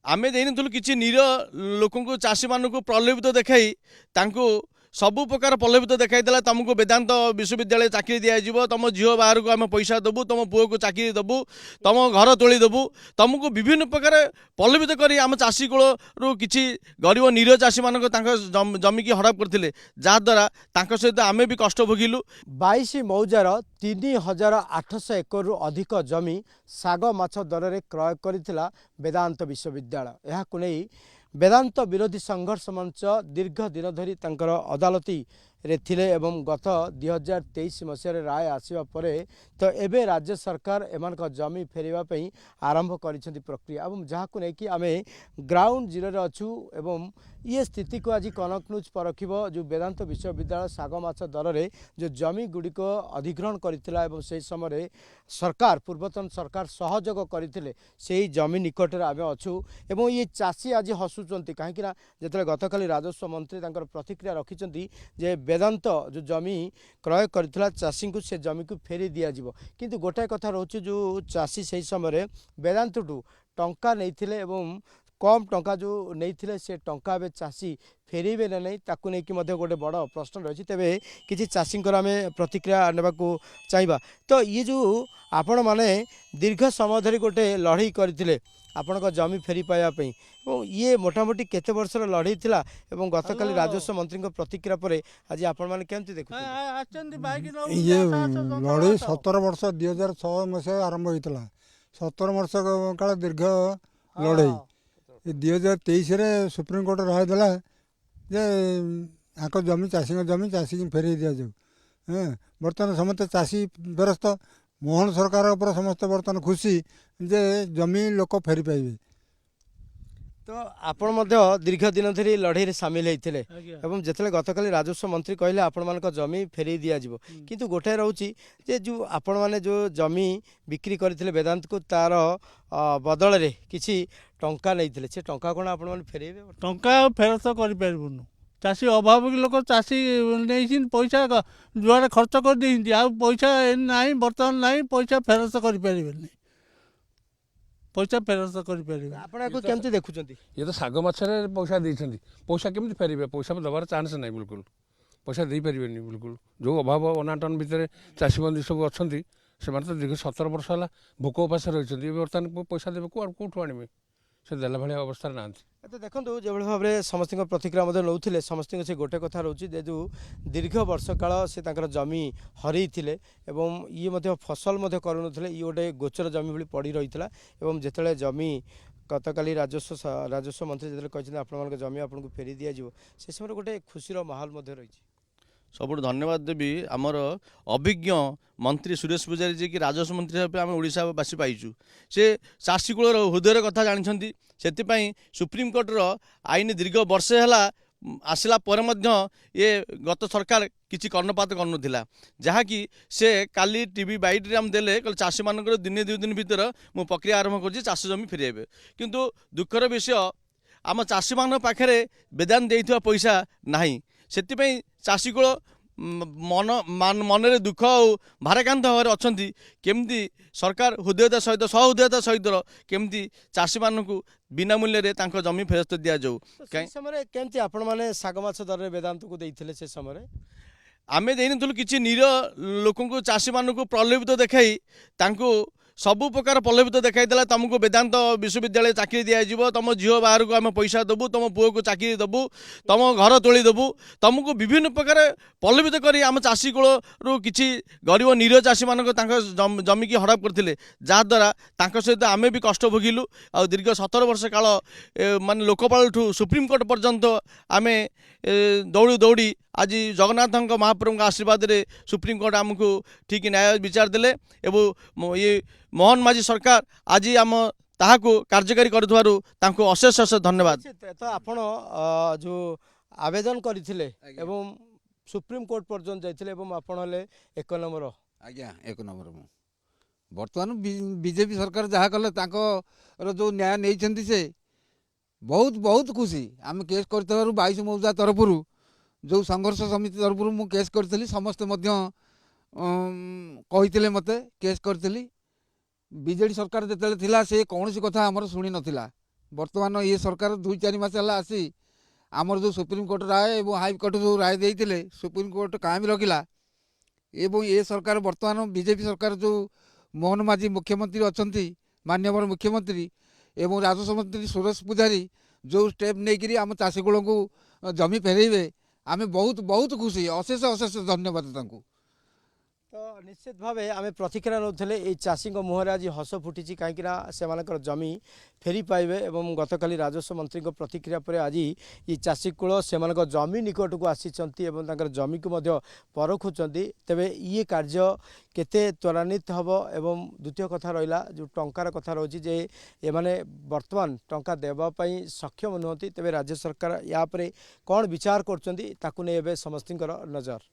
आमे देइनथुलु किछि नीर लोकंकु चाषी मानकु प्रलोभित देखाई तांकु सबु प्रकार प्रलोभित देखाई देला तुमको वेदांत विश्वविद्यालय चाकरी दिया तुम झील बाहर को आम पैसा देबू तुम पुओ को चाकरी देबू तुम घर तोली देबू तुमको विभिन्न प्रकार प्रलोभित करी आम चाषी कूल रु किछि गरीब नीर चाषी मानक जमी की हड़प करथिले जहाद्वारा तांको सहित आमे भी कष्ट भोगिलु। 22 मौजार 3800 एकर रु अधिक जमी साग माछ दर में क्रय करथिला वेदांत विश्वविद्यालय। यह नहीं वेदांत विरोधी संघर्ष मंच दीर्घ दिन धरी तांकर अदालती रे थिले एवं गत 2023 मसीह राय आसवा परे तो एबे राज्य सरकार एमान जमी फेरवा आरंभ करिसेंती प्रक्रिया एवं जहां नहीं कि आमे ग्राउंड जीरो रे अछु एवं ये स्थिति को आज कनक न्यूज परखिबो जो वेदांत विश्वविद्यालय साग माछ दर में जो जमी गुड़िक अधिग्रहण करथिला एवं से समय सरकार पूर्वतन सरकार सहयोग करथिले सेही जमी निकट रे आमे अछु एवं ये चाषी आज हसुचंती कहीं जिते गतकाली राजस्व मंत्री तांकर प्रतिक्रिया रखिचंती जे वेदांत जो जमी क्रय करथिला चाषी को से जमी को फेरी दिया जिवो किंतु गोटाए कथा रोचे जो चाषी से समय वेदांत टू टंका नहीं एवं कम टंका जो नहीं से टंका ए चाषी फेरबे ना नहीं ताकू नहीं गोटे बड़ प्रश्न रही तेरे किसी चाषी आम प्रतिक्रिया नेबा चाहिए। तो ये जो आपण मैंने दीर्घ समय धरी गोटे लड़ई करते आपण जमी फेरी पाइबापी ये मोटामोटी केते वर्षर लड़ई थिला एवं गतकाली राजस्व मंत्री प्रतिक्रिया पर आज आपण मैंने केमती देखु ये लड़ई 17 वर्ष 2006 मसीह आरंभ होता 17 वर्ष काल दीर्घ लड़ई 2023 सुप्रीमकोर्ट राय देला जे आक जमी चाषी की फेरे दि जाऊ। बर्तमान समस्त चाषी फेरस्त मोहन सरकार पर समस्त बर्तमान खुशी जे जमी लोक फेरी पाइबे। तो आपण दीर्घ दिन धरी लड़ई सामिल होते एवं जिते गतकाली राजस्व मंत्री कहले आपण मान जमी फेरी दि जाव किंतु गोटे रोचे जे जो आपण मैंने जो जमी बिक्री करते वेदांत को तार बदल रे किसी टंका नहीं से टंका कौन आपण मैंने फेरेबे टंका फेरस्त कर चाषी अभाव लोक चाषी नहीं पैसा जुआड़े खर्च कर पैसा ना बर्तमान ना पैसा फेरस्त कर पैसा फेरस्त कर देखुं ये तो साग मछरे पैसा देते पैसा केमती फेरबे पैसा दबार चान्स ना बिल्कुल पैसा दे पारे बिल्कुल जो अभाव अनाटन भितर चाषी बंदी सब अच्छा से तो दीर्घ 17 वर्ष है भोक उपास रही बर्तमान पैसा देवे कौटू आने से देला भाई अवस्था ना। तो देखो जो भाव में समस्त प्रतिक्रिया नौले समस्त से गोटे कथा रोचे जो दीर्घ वर्ष काल से जमी हरई थे एवं ये फसल करूनଥିଲେ ये गोटे गोचर जमी भाई पड़ी रही है जिते जमी गतकाली राजस्व मंत्री जो कहते आपण जमी आपको फेरी दि जाव से समय गोटे खुशी माहौल रही। सब धन्यवाद देवी आमर अभिज्ञ मंत्री सुरेश पूजारी जी की राजस्व मंत्री भाव आम ओडावासी पाइचु से चाषी कूलर हृदय कथा जानी से सुप्रीमकोर्टर आईन दीर्घ वर्षे है आसला ये गत सरकार किसी कर्णपात करूला जहाँकि से काली टीवी बाइट्रे आम देले चाषी मान दिने 2 दिन भीतर मु प्रक्रिया आरंभ कर चाष जमी फेरबे किंतु दुखर विषय आम चाषी मान पाखे वेदांत देइथिबा पैसा नहीं से चाषी कूल मन रे दुख और भाराक्रांत भाव अच्छा केमती सरकार हृदयता सहित सहृदयता सहित केमती चाषी मानक बिना मूल्य जमी फेरस्त दि जाऊ। समय केमती आपण माने साग माछ दर वेदांत को देइथिले से समय आमे देइनथुलु किछि नीर लोकंकु चाषी मानकु प्रलोभित देखाई तांकु सबु प्रकार प्रलोभित देखाई देला तुमको वेदांत विश्वविद्यालय चाकरी दिया तुम झील बाहर को आम पैसा देबू तुम पुओ को चाकरी देबू तुम घर तोली देबू तुमको विभिन्न प्रकार प्रलोभित करी आम चाषी कूल रु किछि गरीब नीर चाषी मानक जमी की हड़प करथिले जहाद्वारा तांको सहित आमे भी कष्ट भोगिलु आ दीर्घ 17 वर्ष काल माने लोकपाल ठू सुप्रीमकोर्ट पर्यंत आमे दौड़ी दौड़ी आज जगन्नाथ महाप्रभु का आशीर्वाद रे सुप्रीमकोर्ट आमको ठीक न्याय विचार देले एवं ये मोहन माझी सरकार आज आम ताहाको कार्यकारी करुथवारु तांको अशेष अशेष धन्यवाद। तो आपण जो आवेदन करथिले एवं सुप्रीम कोर्ट पर्यंत जाइथिले एवं आपण हले 1 नंबर आज्ञा 1 नंबर मु बर्तमान बीजेपी सरकार जहाँ कले तांको जो न्याय नहीं से बहुत बहुत खुशी आम केस कर 22 मौजा तरफ जो संघर्ष समिति तरफ मु केस करी समस्ते कही मत केस करी बीजेडी सरकार जिते से कौन सी कथा आमर शुणी नाला ବର୍ତ୍ତମାନ ଏ ସରକାର 2-4 ମାସ ହେଲା ଆସି ଆମର ଯେଉଁ ସୁପ୍ରିମକୋର୍ଟ ରାୟ ଏବଂ ହାଇକୋର୍ଟ ଯେଉଁ ରାୟ ଦେଇଥିଲେ ସୁପ୍ରିମକୋର୍ଟ କାହିଁକି ରଖିଲା ଏବଂ ଏ ସରକାର ବର୍ତ୍ତମାନ ବିଜେପି ସରକାର ଯେଉଁ ମୋହନ ମାଝୀ ମୁଖ୍ୟମନ୍ତ୍ରୀ ଅଛନ୍ତି ମାନ୍ୟବର ମୁଖ୍ୟମନ୍ତ୍ରୀ ଏବଂ ରାଜସ୍ୱ ମନ୍ତ୍ରୀ ସୁରେଶ ପୂଜାରୀ ଯେଉଁ ଷ୍ଟେପ୍ ନେଇକରି ଆମ ଚାଷୀକୂଳଙ୍କୁ ଜମି ଫେରାଇବେ ଆମେ ବହୁତ ବହୁତ ଖୁସି ଅଶେଷ ଅଶେଷ ଧନ୍ୟବାଦ ତାଙ୍କୁ। ତ ନିଶ୍ଚିତ ଭାବେ ଆମେ ପ୍ରତିକ୍ରିୟା ନେଉଥିଲେ ଏଇ ଚାଷୀଙ୍କ ମୁହଁରେ ଆଜି ହସ ଫୁଟିଛି କାହିଁକି ନା ସେମାନଙ୍କର ଜମି ଫେରି ପାଇବେ ଏବଂ ଗତକାଲି ରାଜସ୍ୱ ମନ୍ତ୍ରୀଙ୍କ ପ୍ରତିକ୍ରିୟା ପରେ ଆଜି এই ଚାଷୀ କୂଳ ସେମାନଙ୍କ ଜମି ନିକଟକୁ ଆସିଛନ୍ତି ଏବଂ ତାଙ୍କର ଜମିକୁ ମଧ୍ୟ ପରଖୁଛନ୍ତି। ତେବେ ଇଏ କାର୍ଯ୍ୟ କେତେ ତ୍ୱରାନ୍ୱିତ ହେବ ଏବଂ ଦ୍ୱିତୀୟ କଥା ରହିଲା ଯେଉଁ ଟଙ୍କାର କଥା ରହୁଛି ଯେ ଏମାନେ ବର୍ତ୍ତମାନ ଟଙ୍କା ଦେବା ପାଇଁ ସକ୍ଷମ ନୁହନ୍ତି ତେବେ ରାଜ୍ୟ ସରକାର ୟା ଉପରେ କ'ଣ ବିଚାର କରୁଛନ୍ତି ତାକୁ ନେଇ ଏବେ ସମସ୍ତଙ୍କର ନଜର।